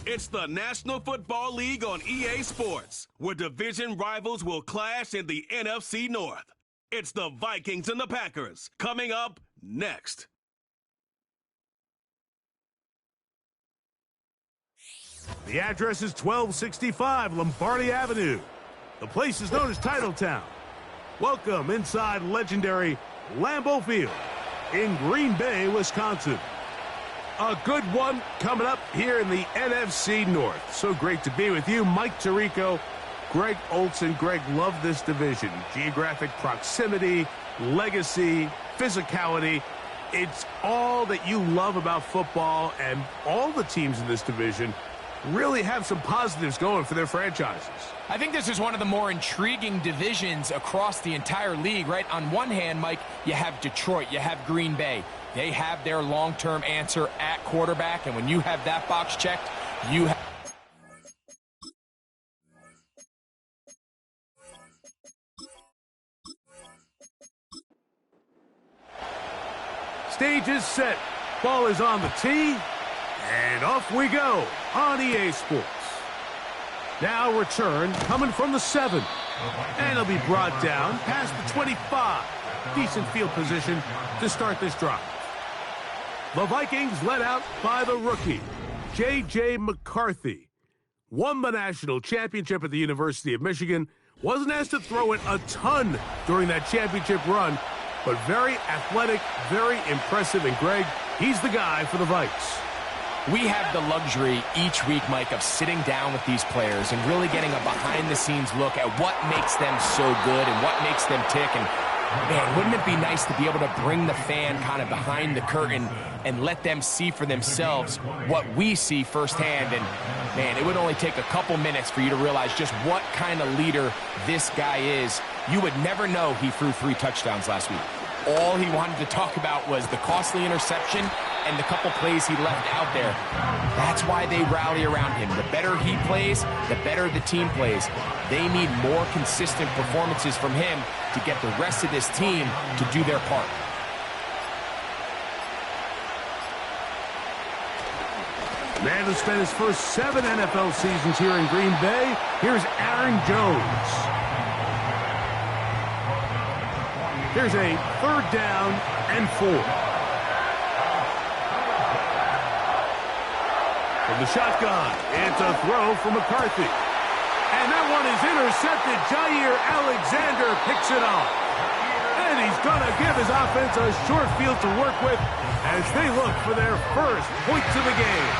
It's the National Football League on EA Sports, where division rivals will clash in the NFC North. It's the Vikings and the Packers, coming up next. The address is 1265 Lombardi Avenue. The place is known as Titletown. Welcome inside legendary Lambeau Field in Green Bay, Wisconsin. A good one coming up here in the NFC North. So great to be with you, Mike Tirico, Greg Olson. Greg, love this division. Geographic proximity, legacy, physicality. It's all that you love about football, and all the teams in this division really have some positives going for their franchises. I think this is one of the more intriguing divisions across the entire league, right? On one hand, Mike, you have Detroit, you have Green Bay. They have their long-term answer at quarterback, and when you have that box checked, you have... Stage is set. Ball is on the tee. And off we go on EA Sports. Now return coming from the 7. And it'll be brought down past the 25. Decent field position to start this drive. The Vikings led out by the rookie, J.J. McCarthy. Won the national championship at the University of Michigan. Wasn't asked to throw it a ton during that championship run, but very athletic, very impressive. And Greg, he's the guy for the Vikes. We have the luxury each week, Mike, of sitting down with these players and really getting a behind-the-scenes look at what makes them so good and what makes them tick. And, man, wouldn't it be nice to be able to bring the fan kind of behind the curtain and let them see for themselves what we see firsthand? And, man, it would only take a couple minutes for you to realize just what kind of leader this guy is. You would never know he threw 3 touchdowns last week. All he wanted to talk about was the costly interception and the couple plays he left out there. That's why they rally around him. The better he plays, the better the team plays. They need more consistent performances from him to get the rest of this team to do their part. Man who spent his first 7 NFL seasons here in Green Bay, here's Aaron Jones. Here's a 3rd down and 4. From the shotgun, it's a throw from McCarthy. And that one is intercepted. Jair Alexander picks it off. And he's going to give his offense a short field to work with as they look for their first points of the game.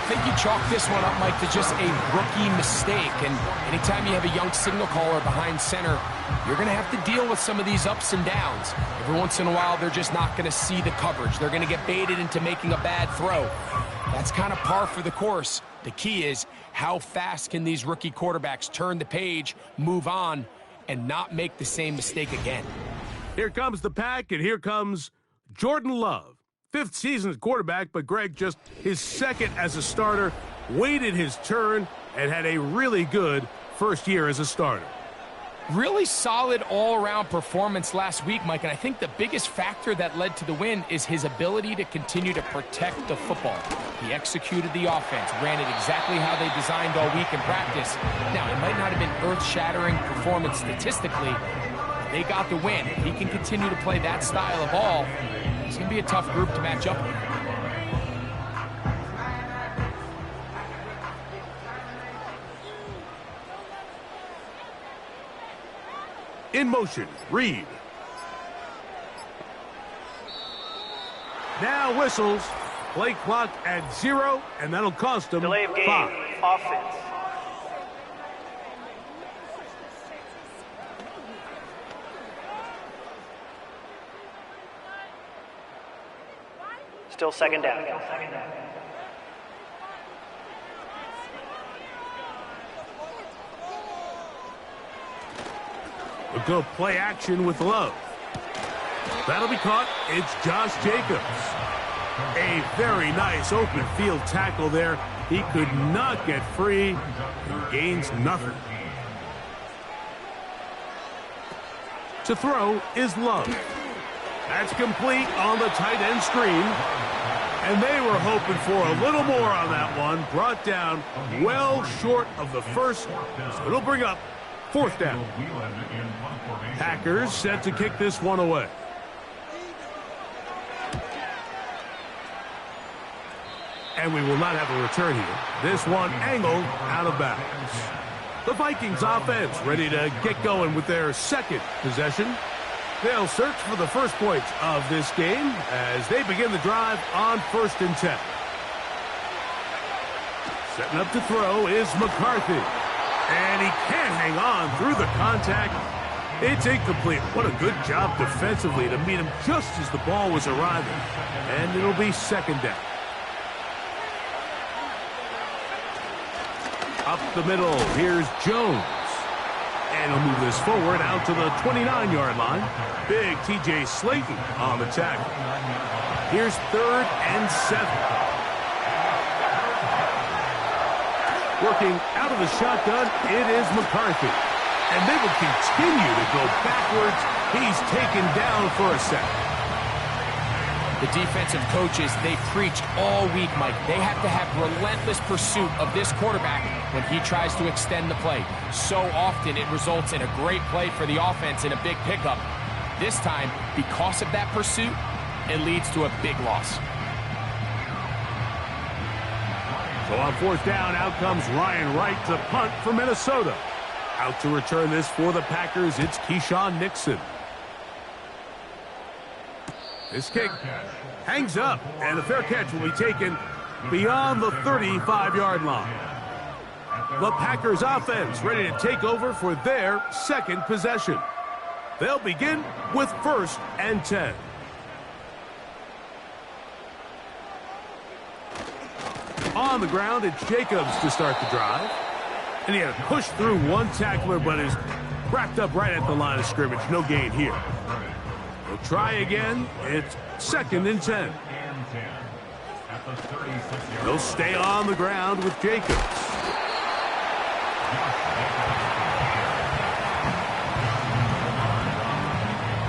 I think you chalk this one up, Mike, to just a rookie mistake. And anytime you have a young signal caller behind center, you're going to have to deal with some of these ups and downs. Every once in a while, they're just not going to see the coverage. They're going to get baited into making a bad throw. That's kind of par for the course. The key is how fast can these rookie quarterbacks turn the page, move on, and not make the same mistake again. Here comes the pack, and here comes Jordan Love. 5th season as quarterback, but Greg just his 2nd as a starter, waited his turn, and had a really good first year as a starter. Really solid all-around performance last week, Mike, and I think the biggest factor that led to the win is his ability to continue to protect the football. He executed the offense, ran it exactly how they designed all week in practice. Now, it might not have been earth-shattering performance statistically, but they got the win. If he can continue to play that style of ball, it's going to be a tough group to match up with. In motion, Reed. Now whistles. Play clock at 0, and that'll cost them delay of game. 5. Offense. Still 2nd down. We'll go play action with Love. That'll be caught. It's Josh Jacobs. A very nice open field tackle there. He could not get free. He gains nothing. To throw is Love. That's complete on the tight end screen. And they were hoping for a little more on that one. Brought down well short of the first. So it'll bring up fourth down. Packers set to kick this one away. And we will not have a return here. This one angled out of bounds. The Vikings offense ready to get going with their second possession. They'll search for the first points of this game as they begin the drive on 1st and 10. Setting up to throw is McCarthy. And he can't hang on through the contact. It's incomplete. What a good job defensively to meet him just as the ball was arriving. And it'll be 2nd down. Up the middle, here's Jones. And he'll move this forward out to the 29-yard line. Big T.J. Slayton on the tackle. Here's 3rd and 7. Working out of the shotgun, it is McCarthy. And they will continue to go backwards. He's taken down for a sack. The defensive coaches, they preached all week, Mike. They have to have relentless pursuit of this quarterback when he tries to extend the play. So often it results in a great play for the offense and a big pickup. This time, because of that pursuit, it leads to a big loss. So on 4th down, out comes Ryan Wright to punt for Minnesota. Out to return this for the Packers, it's Keyshawn Nixon. This kick hangs up, and the fair catch will be taken beyond the 35-yard line. The Packers offense ready to take over for their second possession. They'll begin with 1st and 10. On the ground, it's Jacobs to start the drive. And he had to push through one tackler, but is wrapped up right at the line of scrimmage. No gain here. We'll try again. It's 2nd and 10. They'll stay on the ground with Jacobs.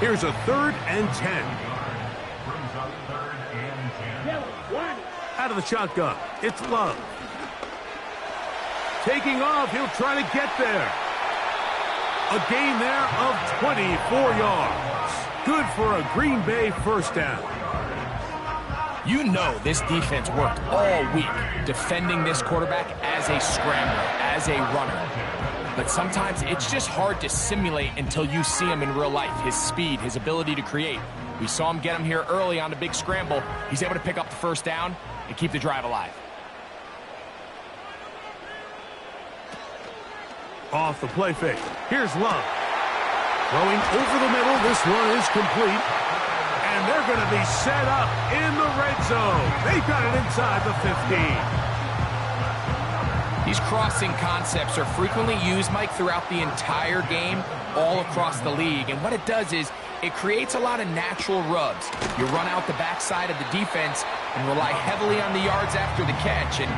Here's a 3rd and 10. Out of the shotgun, it's Love. Taking off, he'll try to get there. A gain there of 24 yards. Good for a Green Bay 1st down. You know this defense worked all week defending this quarterback as a scrambler, as a runner. But sometimes it's just hard to simulate until you see him in real life. His speed, his ability to create. We saw him get him here early on the big scramble. He's able to pick up the 1st down and keep the drive alive. Off the play fake. Here's Love. Throwing over the middle. This one is complete. And they're going to be set up in the red zone. They've got it inside the 15. These crossing concepts are frequently used, Mike, throughout the entire game, all across the league. And what it does is it creates a lot of natural rubs. You run out the backside of the defense and rely heavily on the yards after the catch. And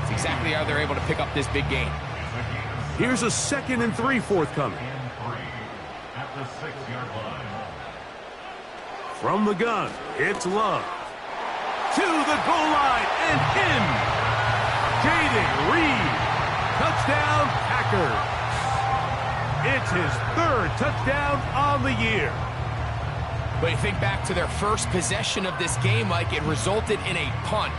it's exactly how they're able to pick up this big gain. Here's a 2nd and 3 forthcoming. From the gun, it's Love. To the goal line and in. Jaden Reed. Touchdown, Packers. It's his 3rd touchdown on the year. But you think back to their first possession of this game, Mike, it resulted in a punt.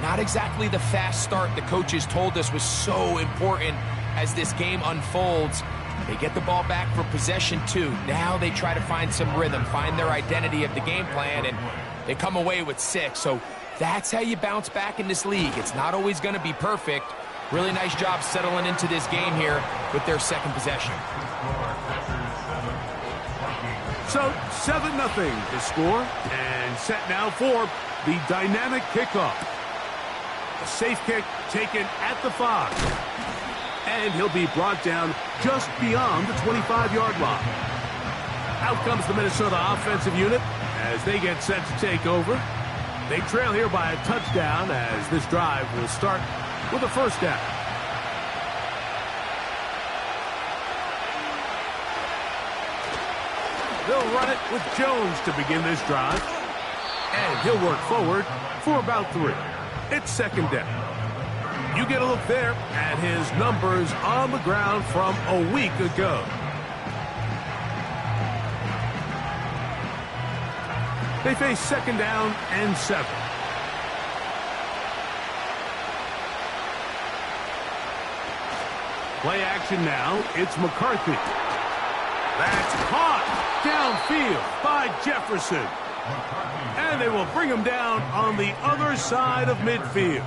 Not exactly the fast start the coaches told us was so important as this game unfolds. They get the ball back for possession 2. Now they try to find some rhythm, find their identity of the game plan, and they come away with 6. So that's how you bounce back in this league. It's not always going to be perfect. Really nice job settling into this game here with their second possession. So 7-0 the score, and set now for the dynamic kickoff. A safe kick taken at the 5. And he'll be brought down just beyond the 25-yard line. Out comes the Minnesota offensive unit as they get set to take over. They trail here by a touchdown as this drive will start with a 1st down. They'll run it with Jones to begin this drive. And he'll work forward for about 3. It's second down. You get a look there at his numbers on the ground from a week ago. They face second down and 7. Play action now. It's McCarthy. That's caught downfield by Jefferson. And they will bring him down on the other side of midfield.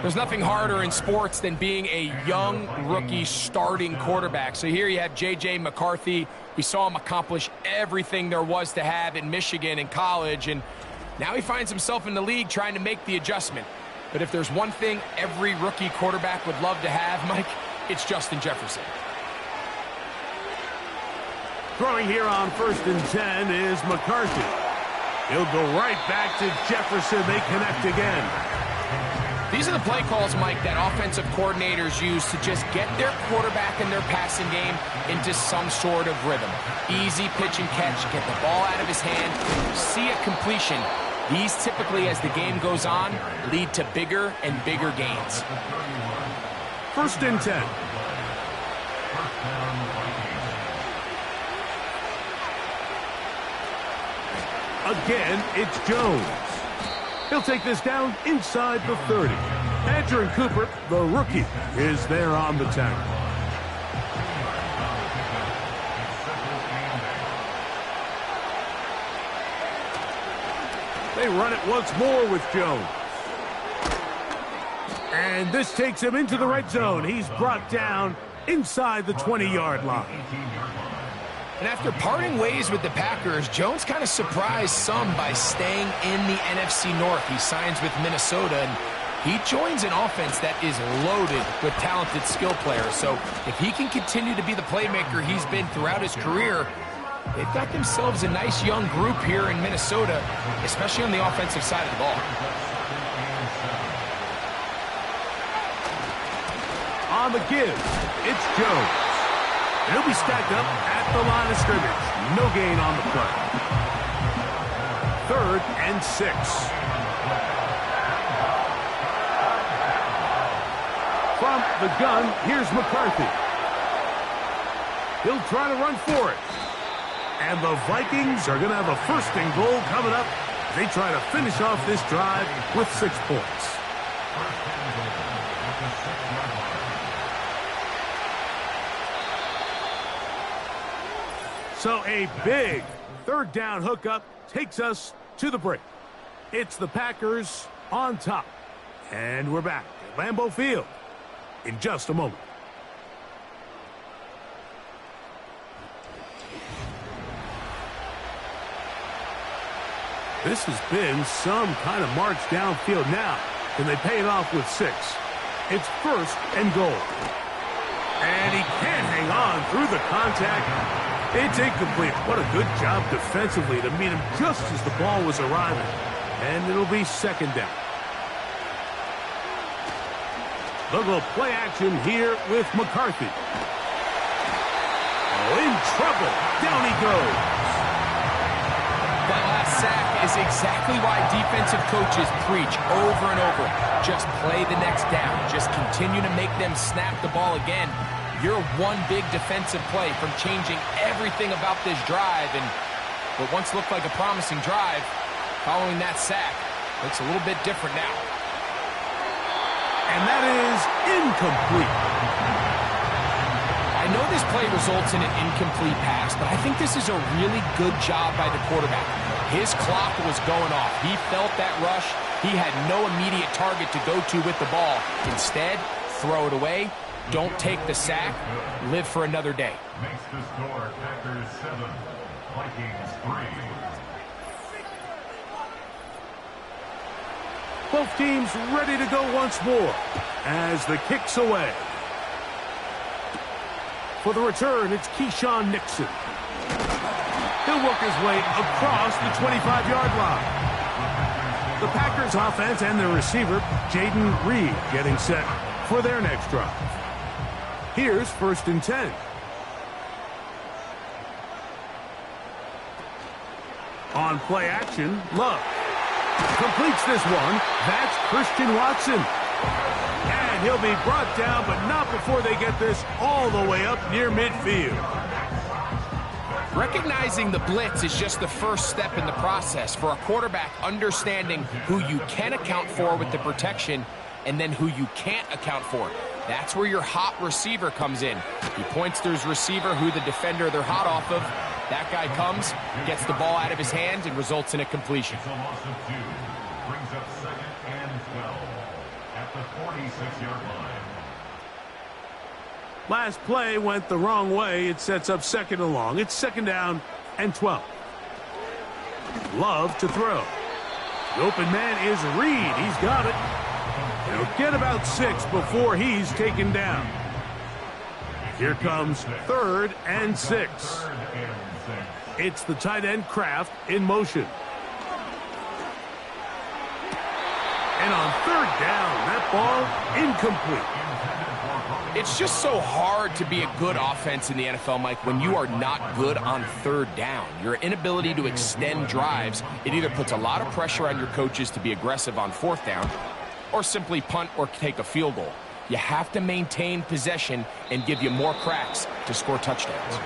There's nothing harder in sports than being a young rookie starting quarterback. So here you have J.J. McCarthy. We saw him accomplish everything there was to have in Michigan in college, and now he finds himself in the league trying to make the adjustment. But if there's one thing every rookie quarterback would love to have, Mike, it's Justin Jefferson. Throwing here on 1st and 10 is McCarthy. He'll go right back to Jefferson. They connect again. These are the play calls, Mike, that offensive coordinators use to just get their quarterback and their passing game into some sort of rhythm. Easy pitch and catch, get the ball out of his hand, see a completion. These typically, as the game goes on, lead to bigger and bigger gains. 1st and 10. Again, it's Jones. He'll take this down inside the 30. Andrew Cooper, the rookie, is there on the tackle. They run it once more with Jones. And this takes him into the red zone. He's brought down inside the 20-yard line. And after parting ways with the Packers, Jones kind of surprised some by staying in the NFC North. He signs with Minnesota, and he joins an offense that is loaded with talented skill players. So if he can continue to be the playmaker he's been throughout his career, they've got themselves a nice young group here in Minnesota, especially on the offensive side of the ball. On the give, it's Jones. He'll be stacked up at the line of scrimmage. No gain on the play. 3rd and 6. From the gun, here's McCarthy. He'll try to run for it. And the Vikings are going to have a 1st and goal coming up. They try to finish off this drive with 6 points. So a big 3rd down hookup takes us to the break. It's the Packers on top. And we're back at Lambeau Field in just a moment. This has been some kind of march downfield now. Can they pay it off with 6? It's 1st and goal. And he can't hang on through the contact. It's incomplete. What a good job defensively to meet him just as the ball was arriving. And it'll be 2nd down. They'll go play action here with McCarthy. Oh, in trouble. Down he goes. That last sack is exactly why defensive coaches preach over and over. Just play the next down. Just continue to make them snap the ball again. You're one big defensive play from changing everything about this drive, and what once looked like a promising drive, following that sack, looks a little bit different now. And that is incomplete. I know this play results in an incomplete pass, but I think this is a really good job by the quarterback. His clock was going off. He felt that rush. He had no immediate target to go to with the ball. Instead, throw it away. Don't take the sack. Live for another day. Makes the score Packers 7, Vikings 3. Both teams ready to go once more as the kick's away. For the return, it's Keyshawn Nixon. He'll work his way across the 25-yard line. The Packers offense and their receiver, Jaden Reed, getting set for their next drive. Here's 1st and 10. On play action, Love completes this one. That's Christian Watson. And he'll be brought down, but not before they get this all the way up near midfield. Recognizing the blitz is just the first step in the process for a quarterback, understanding who you can account for with the protection and then who you can't account for. That's where your hot receiver comes in. He points to his receiver, who the defender they're hot off of. That guy comes, gets the ball out of his hand, and results in a completion. It's a loss of 2. Brings up 2nd and 12 at the 46-yard line. Last play went the wrong way. It sets up 2nd and long. It's 2nd down and 12. Love to throw. The open man is Reed. He's got it. He'll get about 6 before he's taken down. Here comes 3rd and 6. It's the tight end Kraft in motion. And on 3rd down, that ball incomplete. It's just so hard to be a good offense in the NFL, Mike, when you are not good on 3rd down. Your inability to extend drives, it either puts a lot of pressure on your coaches to be aggressive on 4th down or simply punt or take a field goal. You have to maintain possession and give you more cracks to score touchdowns.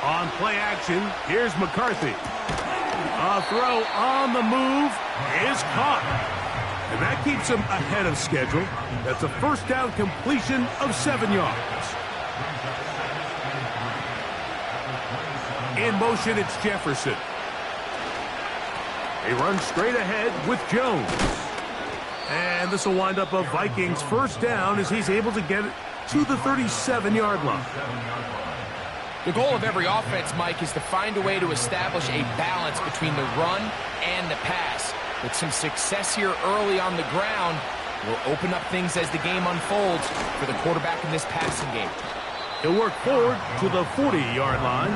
On play action, here's McCarthy. A throw on the move is caught. And that keeps him ahead of schedule. That's a 1st down completion of 7 yards. In motion, it's Jefferson. They run straight ahead with Jones. And this will wind up a Vikings 1st down as he's able to get it to the 37-yard line. The goal of every offense, Mike, is to find a way to establish a balance between the run and the pass. With some success here early on the ground, will open up things as the game unfolds for the quarterback in this passing game. He'll work forward to the 40-yard line.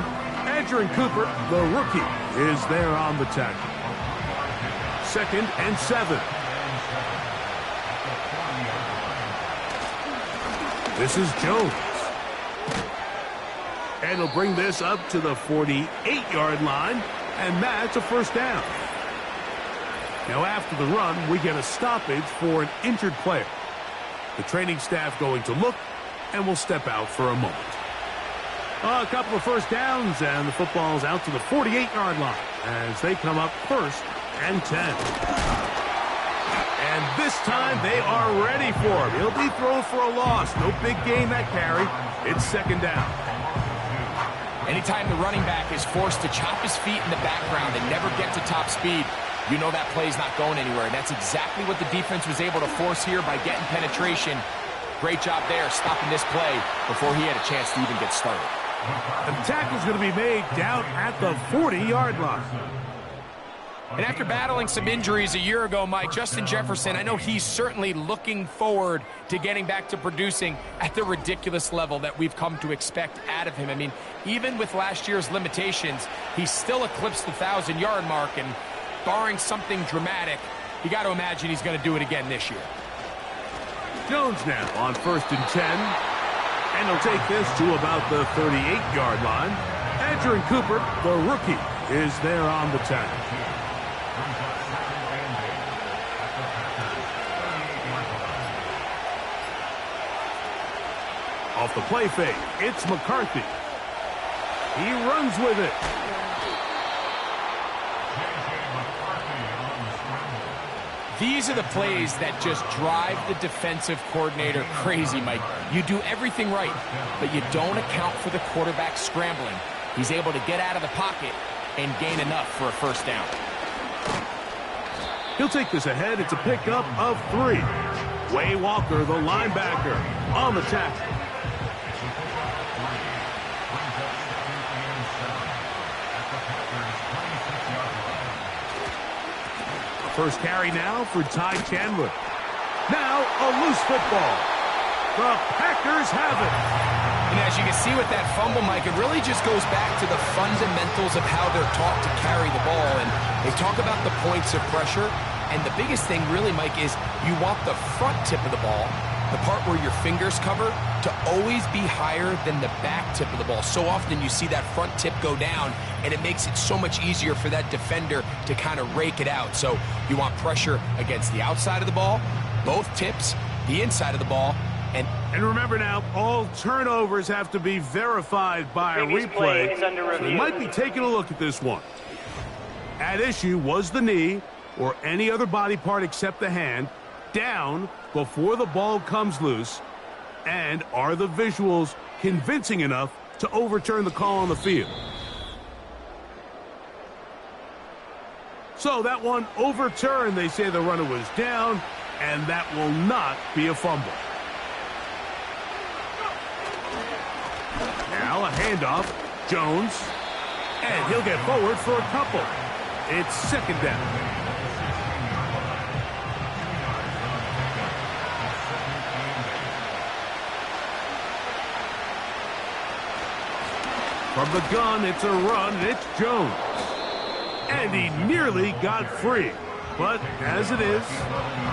Andrew Cooper, the rookie, is there on the tackle. 2nd and 7. This is Jones. And he'll bring this up to the 48-yard line, and that's a 1st down. Now after the run, we get a stoppage for an injured player. The training staff going to look, and will step out for a moment. A couple of 1st downs, and the football's out to the 48-yard line as they come up 1st and 10. And this time they are ready for him. He'll be thrown for a loss. No big gain that carry. It's 2nd down. Anytime the running back is forced to chop his feet in the background and never get to top speed, you know that play's not going anywhere. And that's exactly what the defense was able to force here by getting penetration. Great job there, stopping this play before he had a chance to even get started. The tackle's going to be made down at the 40-yard line. And after battling some injuries a year ago, Mike, Justin Jefferson, I know he's certainly looking forward to getting back to producing at the ridiculous level that we've come to expect out of him. I mean, even with last year's limitations, he still eclipsed the 1,000-yard mark, and barring something dramatic, you got to imagine he's going to do it again this year. Jones now on 1st and 10, and he'll take this to about the 38-yard line. Andrew Cooper, the rookie, is there on the tackle. Off the play fake, it's McCarthy. He runs with it. These are the plays that just drive the defensive coordinator crazy, Mike. You do everything right, but you don't account for the quarterback scrambling. He's able to get out of the pocket and gain enough for a 1st down. He'll take this ahead. It's a pickup of 3. Way Walker, the linebacker, on the tackle. First carry now for Ty Chandler. Now a loose football. The Packers have it. And as you can see with that fumble, Mike, it really just goes back to the fundamentals of how they're taught to carry the ball. And they talk about the points of pressure. And the biggest thing really, Mike, is you want the front tip of the ball, the part where your fingers cover, to always be higher than the back tip of the ball. So often you see that front tip go down, and it makes it so much easier for that defender to kind of rake it out. So you want pressure against the outside of the ball, both tips, the inside of the ball, and remember now, all turnovers have to be verified by a replay. So we might be taking a look at this one. At issue was the knee, or any other body part except the hand, down before the ball comes loose, and are the visuals convincing enough to overturn the call on the field? So that one overturned. They say the runner was down, and that will not be a fumble. Now a handoff, Jones, and he'll get forward for a couple. It's second down. From the gun, it's a run, and it's Jones. And he nearly got free. But as it is,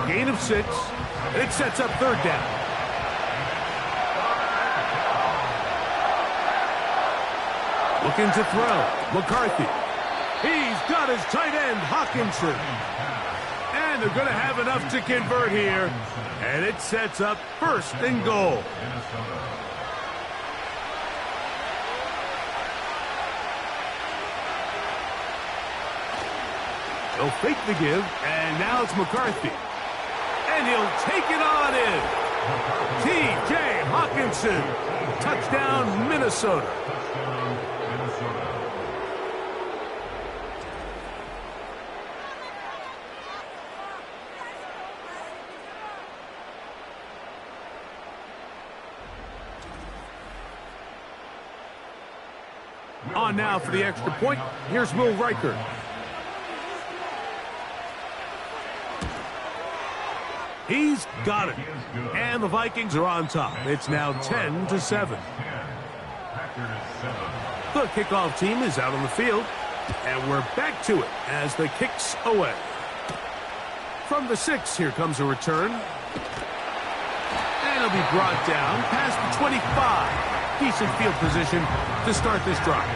gain of 6, and it sets up third down. Looking to throw, McCarthy. He's got his tight end, Hawkinson. And they're going to have enough to convert here. And it sets up first and goal. They'll fake the give, and now it's McCarthy. And he'll take it on in. T.J. Hawkinson. Touchdown, Minnesota. On now for the extra point. Here's Will Riker. He's got it. And the Vikings are on top. It's now 10-7. The kickoff team is out on the field. And we're back to it as the kick's away. From the 6, here comes a return. And it'll be brought down past the 25. Decent field position to start this drive.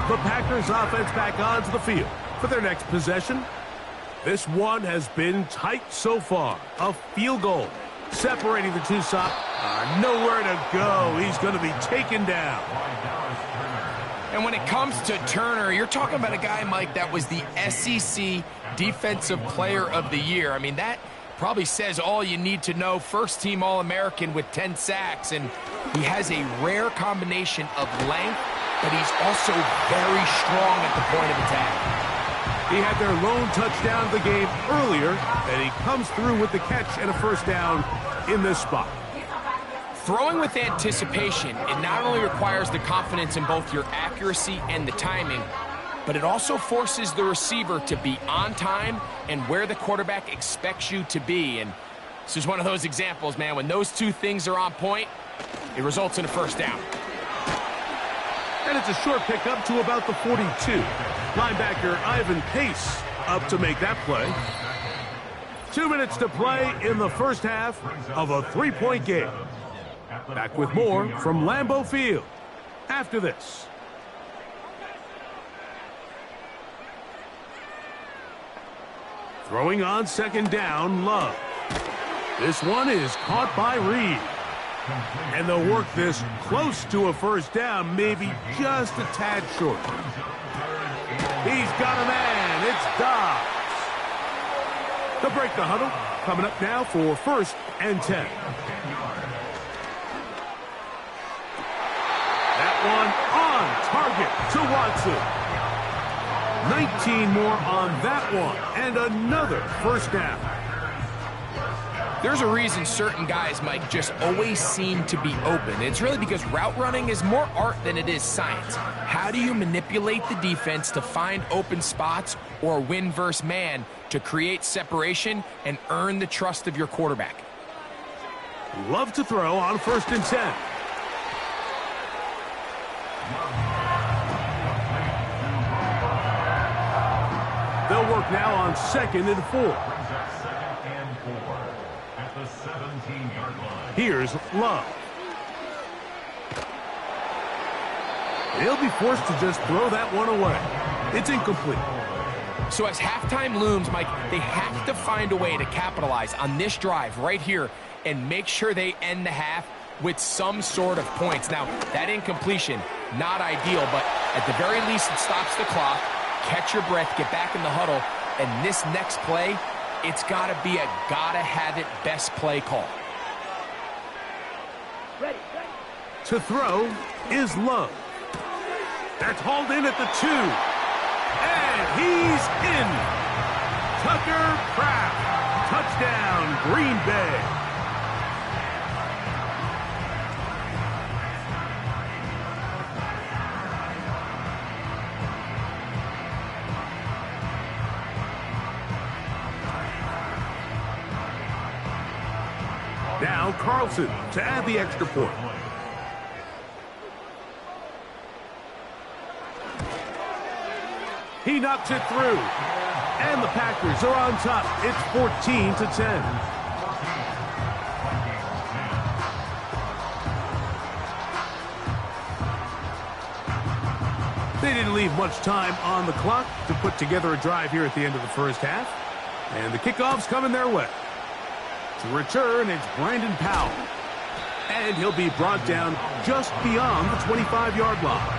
The Packers offense back onto the field for their next possession. This one has been tight so far. A field goal separating the two sides. Nowhere to go. He's going to be taken down. And when it comes to Turner, you're talking about a guy, Mike, that was the SEC Defensive Player of the Year. I mean, that probably says all you need to know. First team All-American with 10 sacks, and he has a rare combination of length, but he's also very strong at the point of attack. He had their lone touchdown of the game earlier, and he comes through with the catch and a first down in this spot. Throwing with anticipation, it not only requires the confidence in both your accuracy and the timing, but it also forces the receiver to be on time and where the quarterback expects you to be. And this is one of those examples, man. When those two things are on point, it results in a first down. And it's a short pickup to about the 42. Linebacker Ivan Pace up to make that play. 2 minutes to play in the first half of a 3-point game. Back with more from Lambeau Field after this. Throwing on second down, Love. This one is caught by Reed. And they'll work this close to a first down, maybe just a tad short. He's got a man. It's Dobbs. They'll break the huddle. Coming up now for first and 10. That one on target to Watson. 19 more on that one. And another first down. There's a reason certain guys, Mike, just always seem to be open. It's really because route running is more art than it is science. How do you manipulate the defense to find open spots or win versus man to create separation and earn the trust of your quarterback? Love to throw on first and 10. work now on 2nd and 4. Brings up 2nd and 4 at the 17-yard line. Here's Love. He'll be forced to just throw that one away. It's incomplete. So as halftime looms, Mike, they have to find a way to capitalize on this drive right here and make sure they end the half with some sort of points. Now, that incompletion, not ideal, but at the very least, it stops the clock. Catch your breath, get back in the huddle, and this next play, it's got to be a gotta-have-it best play call. Ready. To throw is Love. That's hauled in at the 2. And he's in. Tucker Kraft. Touchdown, Green Bay. Now Carlson to add the extra point. He knocks it through. And the Packers are on top. It's 14-10. They didn't leave much time on the clock to put together a drive here at the end of the first half. And the kickoff's coming their way. To return, it's Brandon Powell. And he'll be brought down just beyond the 25-yard line.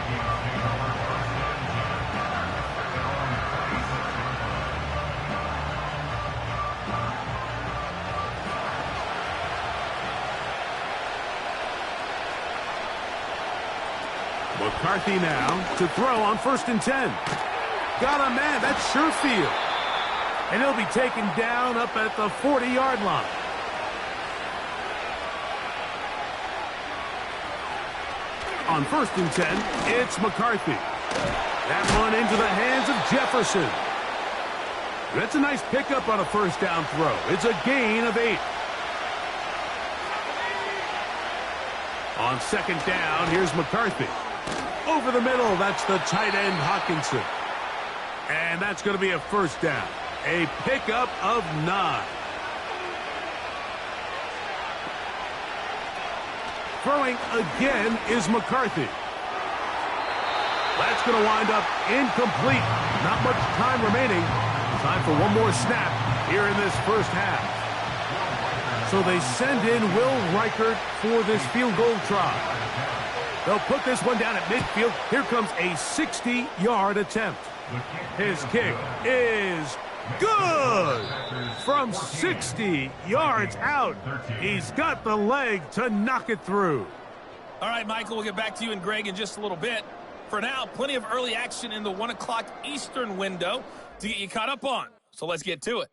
McCarthy now to throw on 1st and 10. Got a man, that's Sherfield. And he'll be taken down up at the 40-yard line. On 1st and 10, it's McCarthy. That one into the hands of Jefferson. That's a nice pickup on a first down throw. It's a gain of 8. On 2nd down, here's McCarthy. Over the middle, that's the tight end Hawkinson. And that's going to be a first down. A pickup of 9. Throwing again is McCarthy. That's going to wind up incomplete. Not much time remaining. Time for one more snap here in this first half. So they send in Will Reichert for this field goal try. They'll put this one down at midfield. Here comes a 60-yard attempt. His kick is good. From 60 yards out, he's got the leg to knock it through. All right, Michael, we'll get back to you and Greg in just a little bit. For now, plenty of early action in the 1 o'clock Eastern window to get you caught up on. So let's get to it.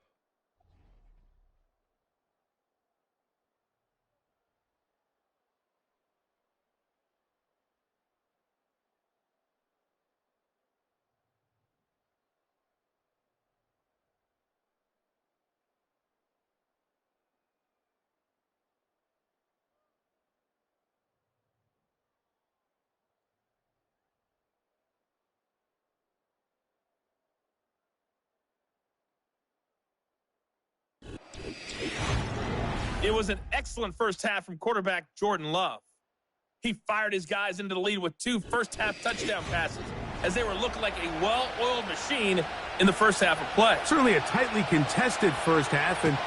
It was an excellent first half from quarterback Jordan Love. He fired his guys into the lead with 2 first-half touchdown passes as they were looking like a well-oiled machine in the first half of play. Certainly a tightly contested first half, and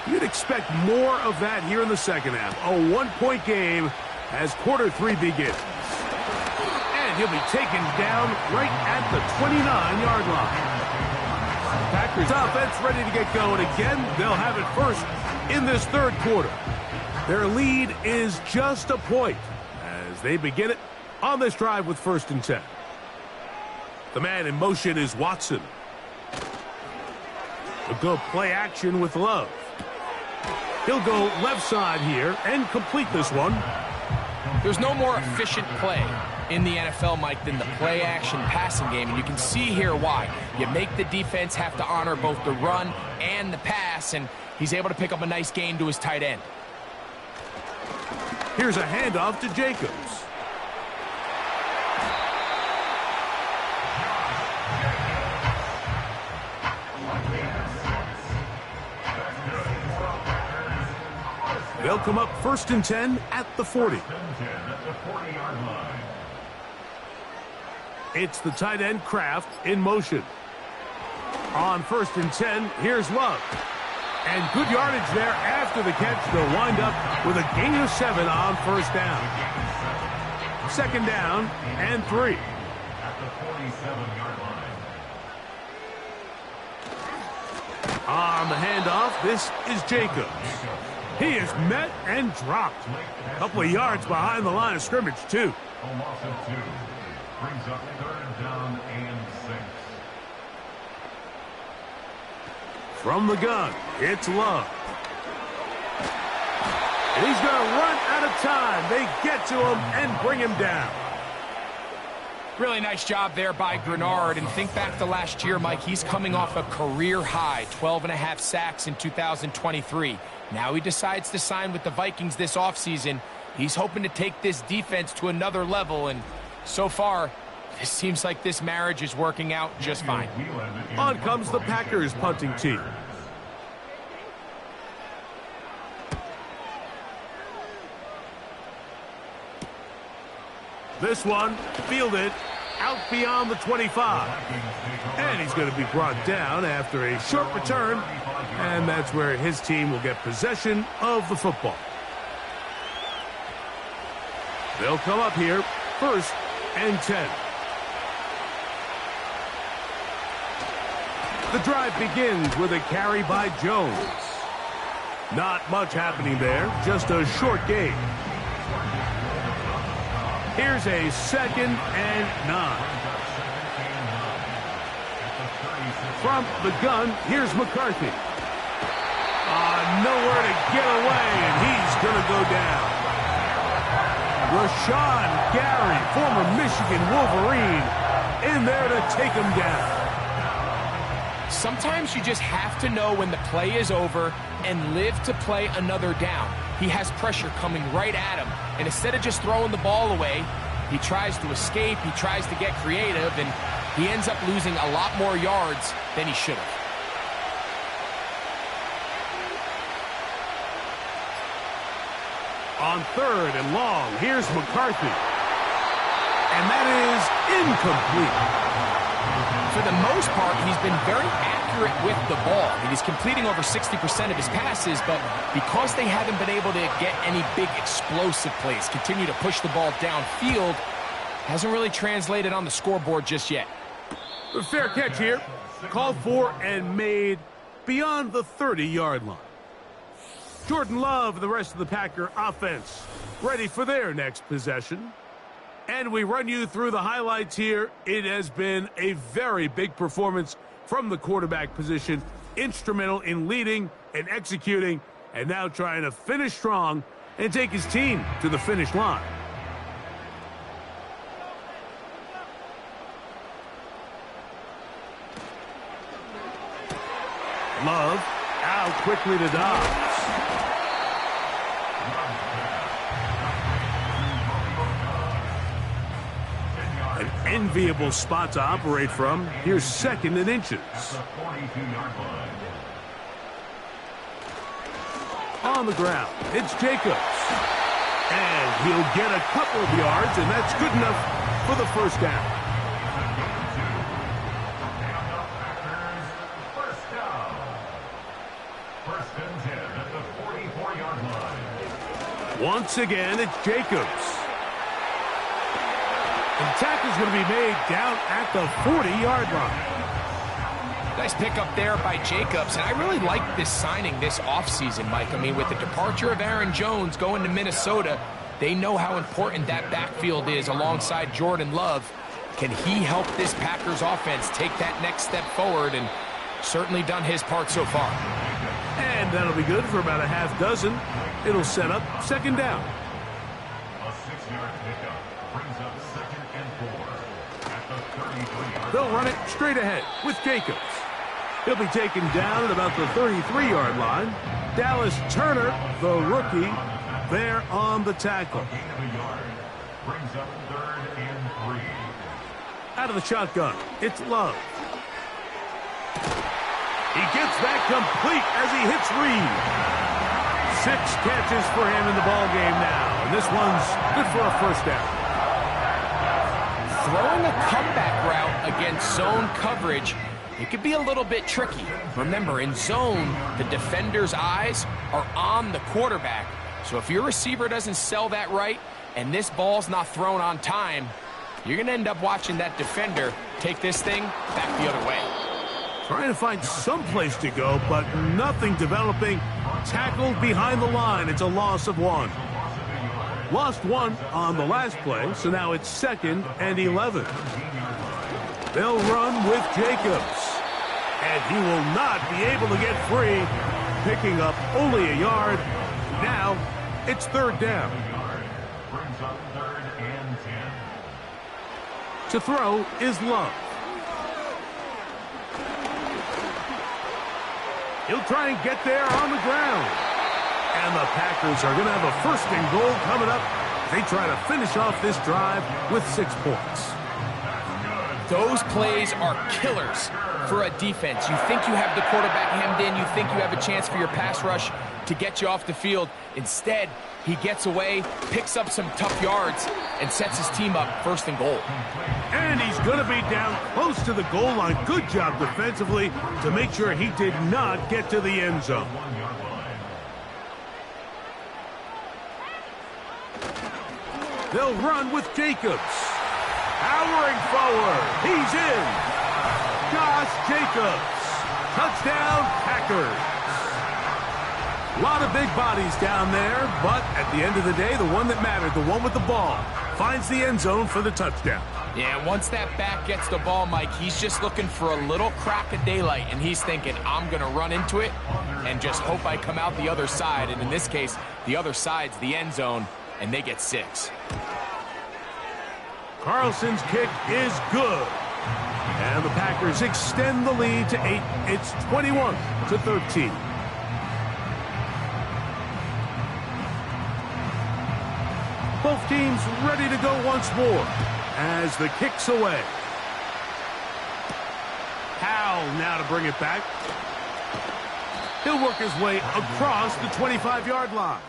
you'd expect more of that here in the second half. A 1-point game as quarter 3 begins. And he'll be taken down right at the 29-yard line. Packers offense ready to get going again. They'll have it first in this third quarter. Their lead is just a point as they begin it on this drive with 1st and 10. The man in motion is Watson. They'll go play action with Love. He'll go left side here and complete this one. There's no more efficient play in the NFL, Mike, than the play-action passing game, and you can see here why. You make the defense have to honor both the run and the pass, and he's able to pick up a nice gain to his tight end. Here's a handoff to Jacobs. They'll come up 1st and 10 at the 40. 1st and 10 at the 40-yard line. It's the tight end Kraft in motion. On 1st and 10, here's Love. And good yardage there after the catch. They'll wind up with a gain of 7 on 1st down. 2nd down and 3. At the 47-yard line. On the handoff, this is Jacobs. He is met and dropped. A couple of yards behind the line of scrimmage, too. A loss of 2. Brings up 3rd down and 6. From the gun, it's Love. And he's going to run out of time. They get to him and bring him down. Really nice job there by Grenard. And think back to last year, Mike. He's coming off a career high, 12.5 sacks in 2023. Now he decides to sign with the Vikings this offseason. He's hoping to take this defense to another level. And so far, it seems like this marriage is working out just fine. On comes the Packers punting team. This one fielded out beyond the 25. And he's going to be brought down after a short return. And that's where his team will get possession of the football. They'll come up here 1st and 10. The drive begins with a carry by Jones. Not much happening there, just a short gain. Here's a 2nd and 9. From the gun, here's McCarthy. Nowhere to get away, and he's going to go down. Rashawn Gary, former Michigan Wolverine, in there to take him down. Sometimes you just have to know when the play is over and live to play another down. He has pressure coming right at him, and instead of just throwing the ball away, he tries to escape, he tries to get creative, and he ends up losing a lot more yards than he should have. On 3rd and long, here's McCarthy. And that is incomplete. For the most part, he's been very accurate with the ball. I mean, he's completing over 60% of his passes, but because they haven't been able to get any big explosive plays, continue to push the ball downfield, hasn't really translated on the scoreboard just yet. A fair catch here. Called for and made beyond the 30-yard line. Jordan Love and the rest of the Packer offense ready for their next possession. And we run you through the highlights here. It has been a very big performance from the quarterback position. Instrumental in leading and executing, and now trying to finish strong and take his team to the finish line. Love out quickly to Dobbs. An enviable spot to operate from. Here's 2nd and inches. On the ground, it's Jacobs. And he'll get a couple of yards, and that's good enough for the 1st down. Once again, it's Jacobs. And tackle's going to be made down at the 40-yard line. Nice pickup there by Jacobs, and I really like this signing this offseason, Mike. I mean, with the departure of Aaron Jones going to Minnesota, they know how important that backfield is alongside Jordan Love. Can he help this Packers offense take that next step forward? And certainly done his part so far. And that'll be good for about a half dozen. It'll set up 2nd down. A 6-yard pickup brings up 2nd and 4 at the 33-yard. They'll run it straight ahead with Jacobs. He'll be taken down at about the 33-yard line. Dallas Turner, the rookie, there on the tackle. A gain of a yard brings up 3rd and 3. Out of the shotgun, it's Love. He gets that complete as he hits Reed. 6 catches for him in the ball game now, and this one's good for a first down. Throwing a comeback route against zone coverage, it could be a little bit tricky. Remember, in zone, the defender's eyes are on the quarterback. So if your receiver doesn't sell that right and this ball's not thrown on time, you're going to end up watching that defender take this thing back the other way. Trying to find some place to go, but nothing developing. Tackled behind the line. It's a loss of 1. Lost 1 on the last play, so now it's 2nd and 11. They'll run with Jacobs. And he will not be able to get free, picking up only a yard. Now it's 3rd down. Brings up 3rd and 10. To throw is Love. He'll try and get there on the ground. And the Packers are going to have a 1st and goal coming up. They try to finish off this drive with 6 points. Those plays are killers for a defense. You think you have the quarterback hemmed in. You think you have a chance for your pass rush to get you off the field. Instead, he gets away, picks up some tough yards, and sets his team up 1st and goal. And he's going to be down close to the goal line. Good job defensively to make sure he did not get to the end zone. They'll run with Jacobs. Powering forward. He's in. Josh Jacobs. Touchdown, Packers. A lot of big bodies down there, but at the end of the day, the one that mattered, the one with the ball, finds the end zone for the touchdown. Yeah, once that back gets the ball, Mike, he's just looking for a little crack of daylight, and he's thinking, I'm going to run into it and just hope I come out the other side. And in this case, the other side's the end zone, and they get 6. Carlson's kick is good. And the Packers extend the lead to 8. It's 21-13. Both teams ready to go once more as the kick's away. Howell now to bring it back. He'll work his way across the 25-yard line.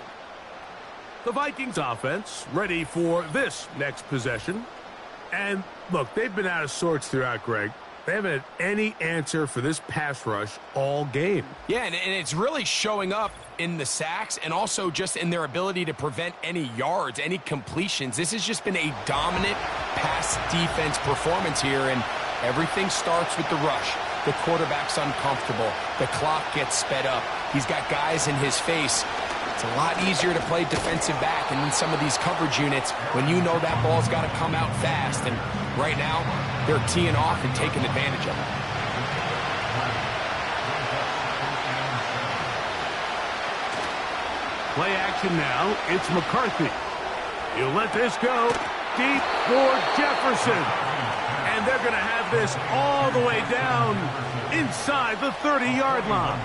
The Vikings offense ready for this next possession. And look, they've been out of sorts throughout, Greg. They haven't had any answer for this pass rush all game. Yeah, and it's really showing up in the sacks and also just in their ability to prevent any yards, any completions. This has just been a dominant pass defense performance here, and everything starts with the rush. The quarterback's uncomfortable. The clock gets sped up. He's got guys in his face. It's a lot easier to play defensive back and in some of these coverage units when you know that ball's got to come out fast. And right now, they're teeing off and taking advantage of it. Play action now. It's McCarthy. He'll let this go deep for Jefferson. And they're going to have this all the way down inside the 30-yard line.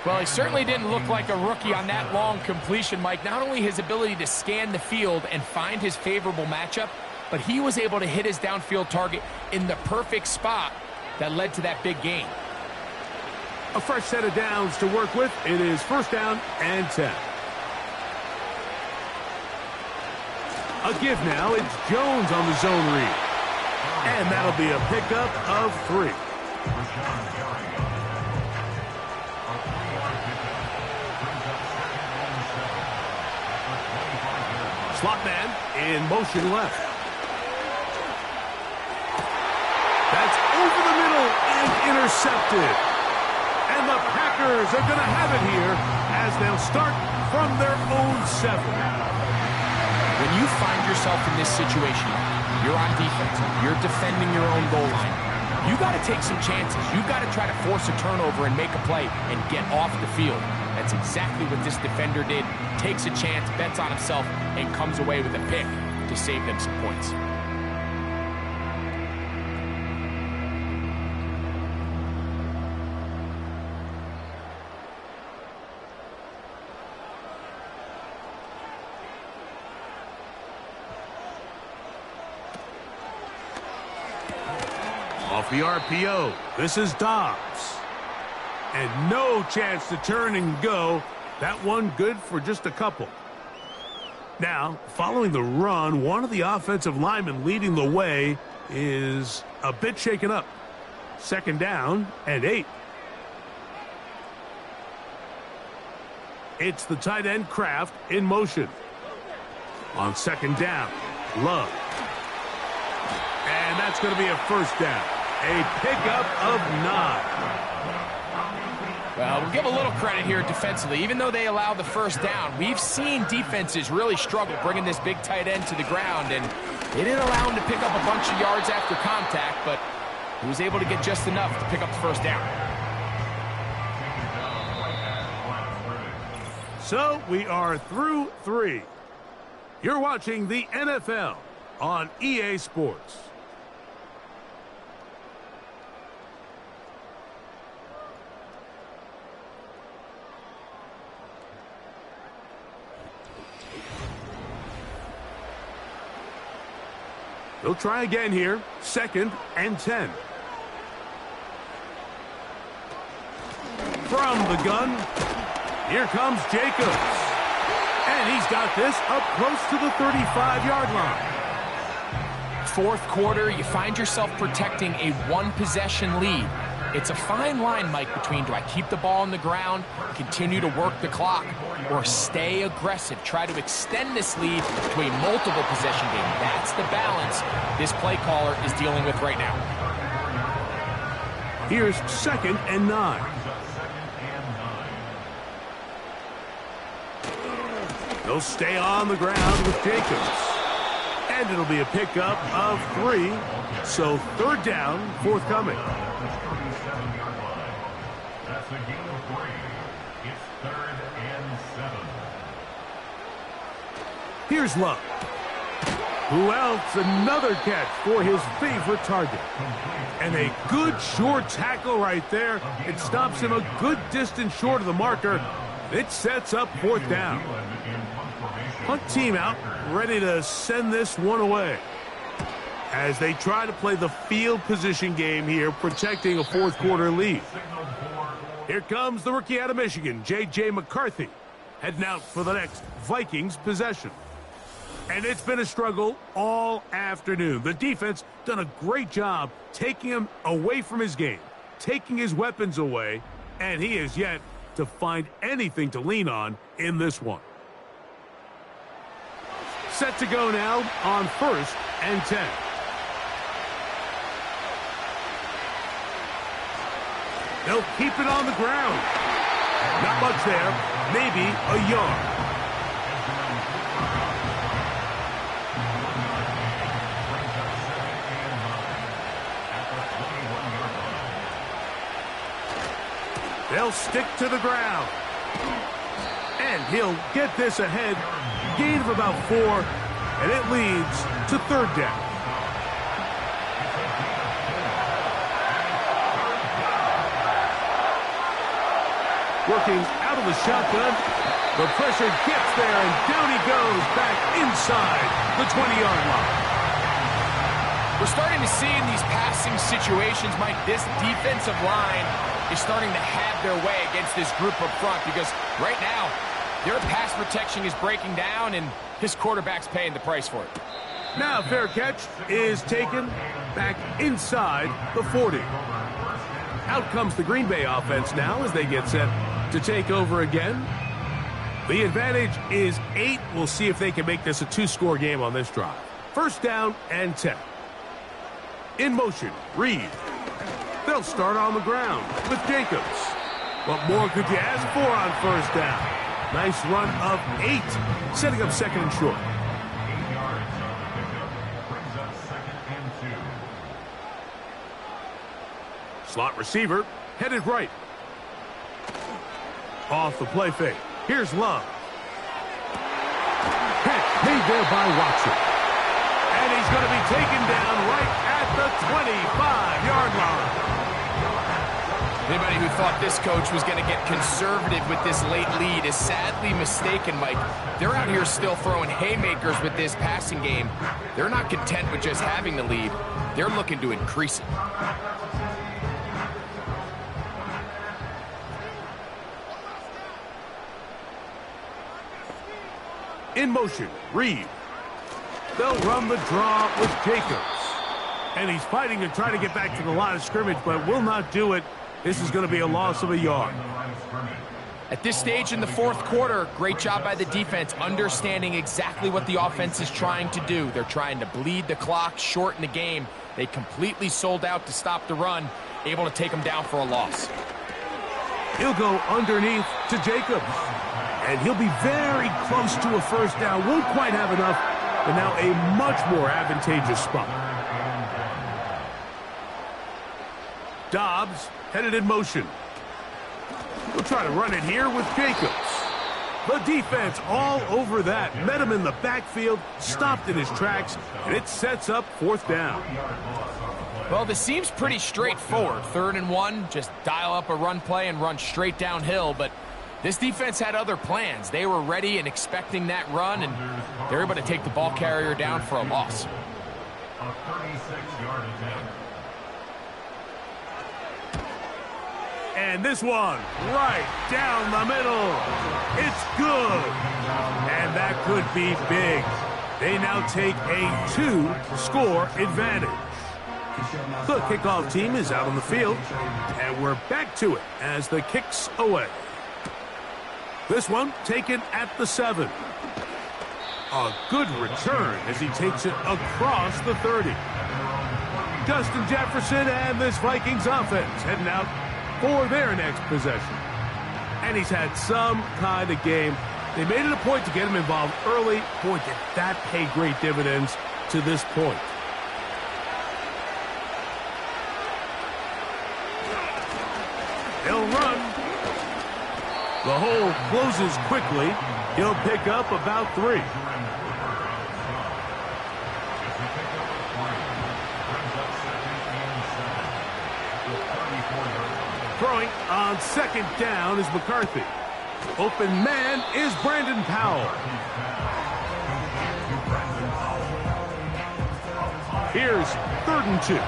Well, he certainly didn't look like a rookie on that long completion, Mike. Not only his ability to scan the field and find his favorable matchup, but he was able to hit his downfield target in the perfect spot that led to that big gain. A fresh set of downs to work with. It is 1st down and 10. A give now. It's Jones on the zone read. And that'll be a pickup of 3. Slot man in motion left. That's over the middle and intercepted. And the Packers are going to have it here as they'll start from their own 7. When you find yourself in this situation, you're on defense, you're defending your own goal line, you got to take some chances. You've got to try to force a turnover and make a play and get off the field. That's exactly what this defender did. Takes a chance, bets on himself, and comes away with a pick to save them some points. Off the RPO, this is Dobbs. And no chance to turn and go That one good for just a couple. Now, following the run, one of the offensive linemen leading the way is a bit shaken up. 2nd down and 8. It's the tight end Kraft in motion. On 2nd down, Love. And that's going to be a 1st down. A pickup of 9. Well, we'll give a little credit here defensively. Even though they allowed the 1st down, we've seen defenses really struggle bringing this big tight end to the ground, and they didn't allow him to pick up a bunch of yards after contact, but he was able to get just enough to pick up the 1st down. So we are through 3. You're watching the NFL on EA Sports. They'll try again here. 2nd and 10. From the gun, here comes Jacobs. And he's got this up close to the 35-yard line. 4th quarter, you find yourself protecting a 1-possession lead. It's a fine line, Mike, between do I keep the ball on the ground, continue to work the clock, or stay aggressive, try to extend this lead to a multiple possession game. That's the balance this play caller is dealing with right now. Here's 2nd and 9. They'll stay on the ground with Jacobs. And it'll be a pickup of 3. So 3rd down, forthcoming. That's a gain of 3. It's 3rd and 7. Here's Love. Who else? Another catch for his favorite target. And a good short tackle right there. It stops him a good distance short of the marker. It sets up 4th down. Hunt team out, ready to send this one away. As they try to play the field position game here, protecting a 4th quarter lead. Here comes the rookie out of Michigan, J.J. McCarthy, heading out for the next Vikings possession. And it's been a struggle all afternoon. The defense done a great job taking him away from his game, taking his weapons away, and he has yet to find anything to lean on in this one. Set to go now on 1st and 10. They'll keep it on the ground. Not much there, maybe a yard. They'll stick to the ground. And he'll get this ahead. Gain of about 4, and it leads to 3rd down. Working out of the shotgun. The pressure gets there, and down he goes back inside the 20-yard line. We're starting to see in these passing situations, Mike, this defensive line is starting to have their way against this group up front because right now, their pass protection is breaking down, and his quarterback's paying the price for it. Now, fair catch is taken back inside the 40. Out comes the Green Bay offense now as they get set to take over again. The advantage is 8. We'll see if they can make this a 2-score game on this drive. 1st down and 10. In motion, Reed. They'll start on the ground with Jacobs. What more could you ask for on 1st down? Nice run of 8, setting up 2nd and short. 8 yards on the pickup. Brings up 2nd and 2. Slot receiver, headed right. Off the play fake. Here's Love. Catch made there by Watson. And he's going to be taken down right at the 25-yard line. Anybody who thought this coach was going to get conservative with this late lead is sadly mistaken, Mike. They're out here still throwing haymakers with this passing game. They're not content with just having the lead. They're looking to increase it. In motion, Reed. They'll run the draw with Jacobs. And he's fighting to try to get back to the line of scrimmage, but will not do it. This is going to be a loss of a yard. At this stage in the fourth quarter, great job by the defense, understanding exactly what the offense is trying to do. They're trying to bleed the clock, shorten the game. They completely sold out to stop the run, able to take them down for a loss. He'll go underneath to Jacobs. And he'll be very close to a first down. Won't quite have enough, but now a much more advantageous spot. Dobbs headed in motion. We'll try to run it here with Jacobs. The defense all over that. Met him in the backfield, stopped in his tracks, and it sets up fourth down. Well, this seems pretty straightforward. 3rd and 1, just dial up a run play and run straight downhill, but this defense had other plans. They were ready and expecting that run, and they're able to take the ball carrier down for a loss. A 36-yard attempt. And this one, right down the middle. It's good. And that could be big. They now take a 2-score advantage. The kickoff team is out on the field, and we're back to it as the kick's away. This one taken at the 7. A good return as he takes it across the 30. Justin Jefferson and this Vikings offense heading out for their next possession. And he's had some kind of game. They made it a point to get him involved early. Boy, did that pay great dividends to this point. He'll run. The hole closes quickly. He'll pick up about 3. Throwing on 2nd down is McCarthy. Open man is Brandon Powell. Here's 3rd and 2.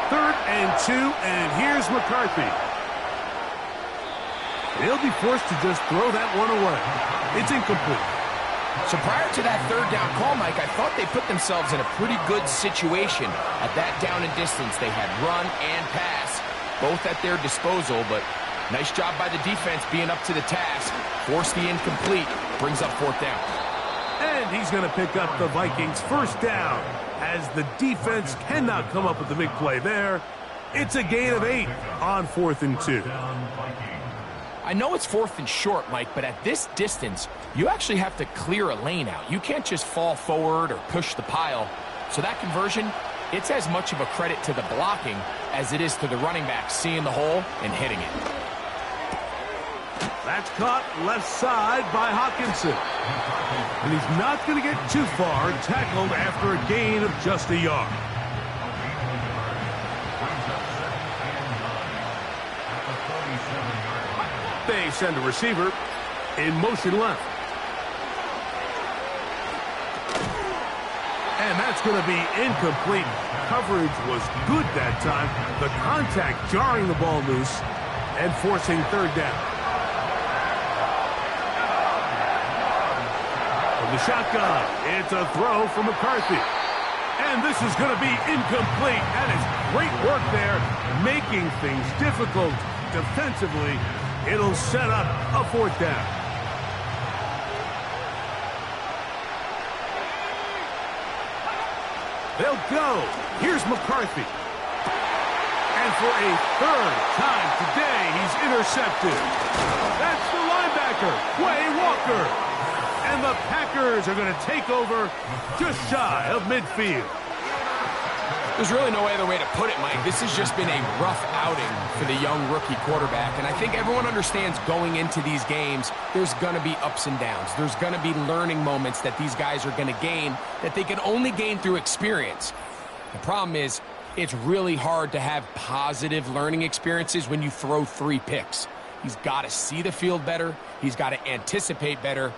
3rd and 2, and here's McCarthy. He'll be forced to just throw that one away. It's incomplete. So prior to that 3rd down call, Mike, I thought they put themselves in a pretty good situation. At that down and distance, they had run and pass, both at their disposal, but nice job by the defense being up to the task. Forced the incomplete, brings up 4th down. And he's going to pick up the Vikings' first down. As the defense cannot come up with the big play there, it's a gain of 8 on 4th and 2. I know it's 4th and short, Mike, but at this distance, you actually have to clear a lane out. You can't just fall forward or push the pile. So that conversion, it's as much of a credit to the blocking as it is to the running back seeing the hole and hitting it. That's caught left side by Hawkinson. And he's not going to get too far, tackled after a gain of just a yard. They send a receiver in motion left. And that's going to be incomplete. Coverage was good that time. The contact jarring the ball loose and forcing 3rd down. From the shotgun, it's a throw from McCarthy. And this is going to be incomplete. That is great work there, making things difficult defensively. It'll set up a 4th down. They'll go. Here's McCarthy. And for a 3rd time today, he's intercepted. That's the linebacker, Quay Walker. And the Packers are going to take over just shy of midfield. There's really no other way to put it, Mike. This has just been a rough outing for the young rookie quarterback. And I think everyone understands going into these games, there's going to be ups and downs. There's going to be learning moments that these guys are going to gain that they can only gain through experience. The problem is, it's really hard to have positive learning experiences when you throw 3 picks. He's got to see the field better. He's got to anticipate better.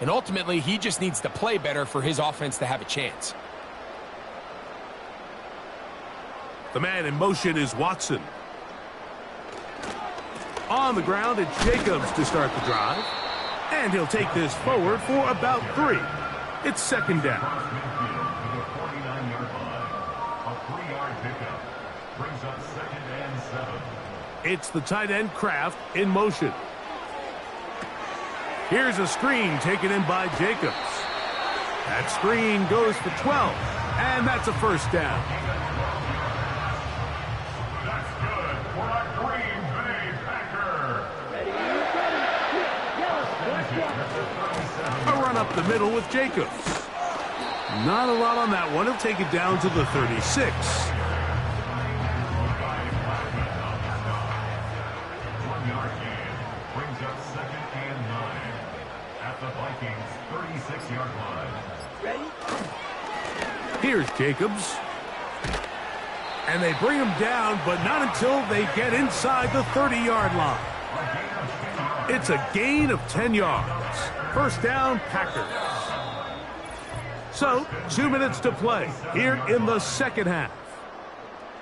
And ultimately, he just needs to play better for his offense to have a chance. The man in motion is Watson. On the ground, it's Jacobs to start the drive. And he'll take this forward for about 3. It's second down. To the 49-yard line. A 3-yard pickup brings up second and 7. It's the tight end Kraft in motion. Here's a screen taken in by Jacobs. That screen goes for 12, and that's a first down. That's good for a Green Bay Packer. A run up the middle with Jacobs. Not a lot on that one. He'll take it down to the 36. 1-yard gain brings up second and 9 at the Vikings 36-yard line. Here's Jacobs. And they bring him down, but not until they get inside the 30-yard line. It's a gain of 10 yards. First down, Packers. So, 2 minutes to play here in the second half.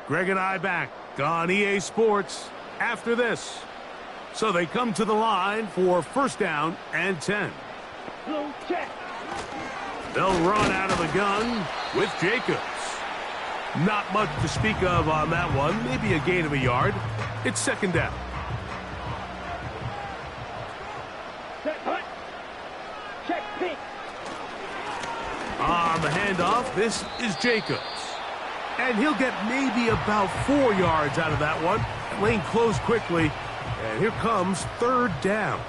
Greg and I back on EA Sports after this. So they come to the line for first down and 10. They'll run out of the gun with Jacobs. Not much to speak of on that one. Maybe a gain of a yard. It's second down. On the handoff, this is Jacobs. And he'll get maybe about 4 yards out of that one. Lane closed quickly. And here comes third down.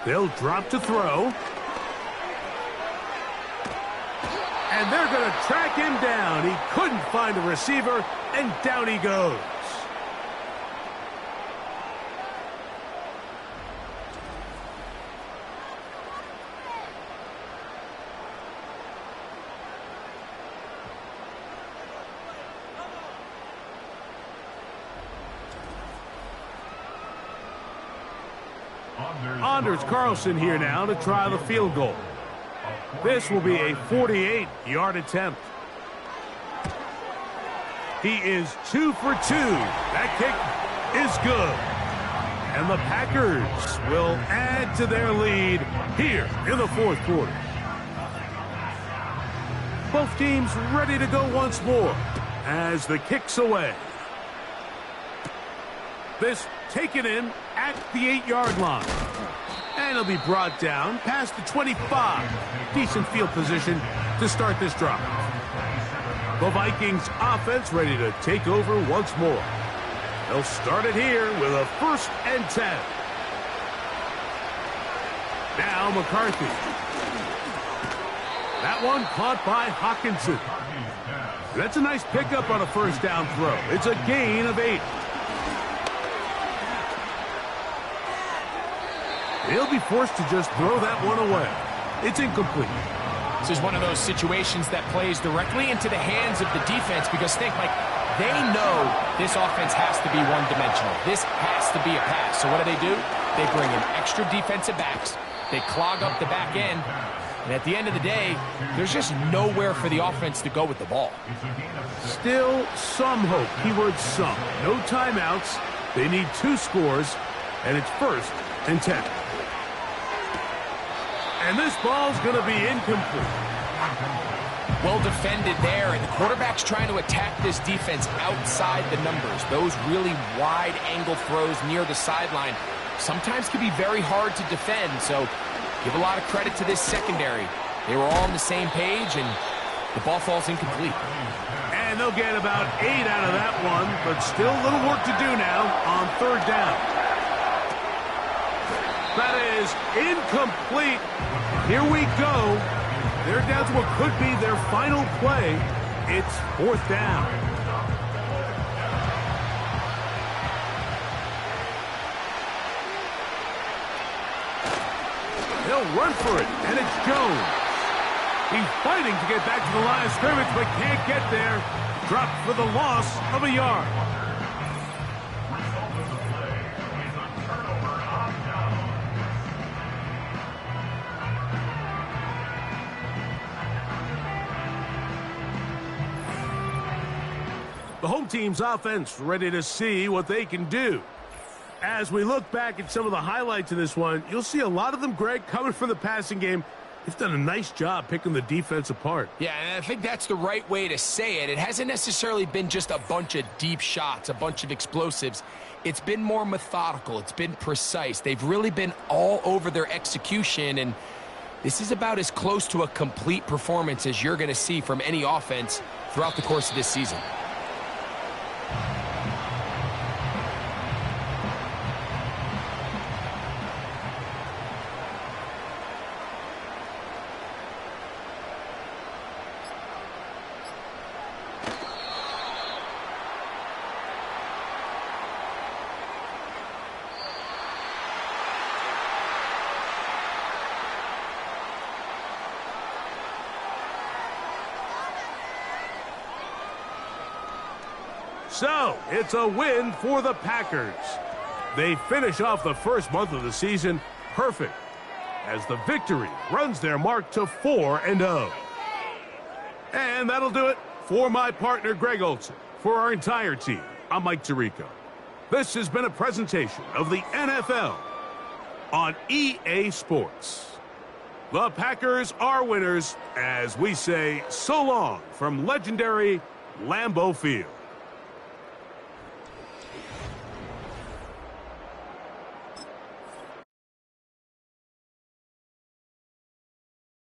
They'll drop to throw. And they're going to track him down. He couldn't find a receiver, and down he goes. Anders Carlson here now to try the field goal. This will be a 48-yard attempt. He is 2 for 2. That kick is good. And the Packers will add to their lead here in the fourth quarter. Both teams ready to go once more as the kick's away. This taken in at the 8-yard line. And he'll be brought down past the 25. Decent field position to start this drive. The Vikings offense ready to take over once more. They'll start it here with a first and 10. Now McCarthy. That one caught by Hawkinson. That's a nice pickup on a first down throw. It's a gain of 8. He'll be forced to just throw that one away. It's incomplete. This is one of those situations that plays directly into the hands of the defense because think, like, they know this offense has to be one-dimensional. This has to be a pass. So what do? They bring in extra defensive backs. They clog up the back end. And at the end of the day, there's just nowhere for the offense to go with the ball. Still some hope. Keyword some. No timeouts. They need 2 scores, and it's first and 10. And this ball's going to be incomplete. Well defended there, and the quarterback's trying to attack this defense outside the numbers. Those really wide angle throws near the sideline sometimes can be very hard to defend, so give a lot of credit to this secondary. They were all on the same page, and the ball falls incomplete. And they'll get about 8 out of that one, but still a little work to do now on third down. That is incomplete. Here we go. They're down to what could be their final play. It's fourth down. They'll run for it, and it's Jones. He's fighting to get back to the line of scrimmage, but can't get there. Dropped for the loss of a yard. The home team's offense ready to see what they can do. As we look back at some of the highlights of this one, you'll see a lot of them, Greg, coming from the passing game. They've done a nice job picking the defense apart. Yeah, and I think that's the right way to say it. It hasn't necessarily been just a bunch of deep shots, a bunch of explosives. It's been more methodical. It's been precise. They've really been all over their execution, and this is about as close to a complete performance as you're going to see from any offense throughout the course of this season. So, it's a win for the Packers. They finish off the first month of the season perfect, as the victory runs their mark to 4-0. And that'll do it for my partner, Greg Olson. For our entire team, I'm Mike Tirico. This has been a presentation of the NFL on EA Sports. The Packers are winners as we say so long from legendary Lambeau Field.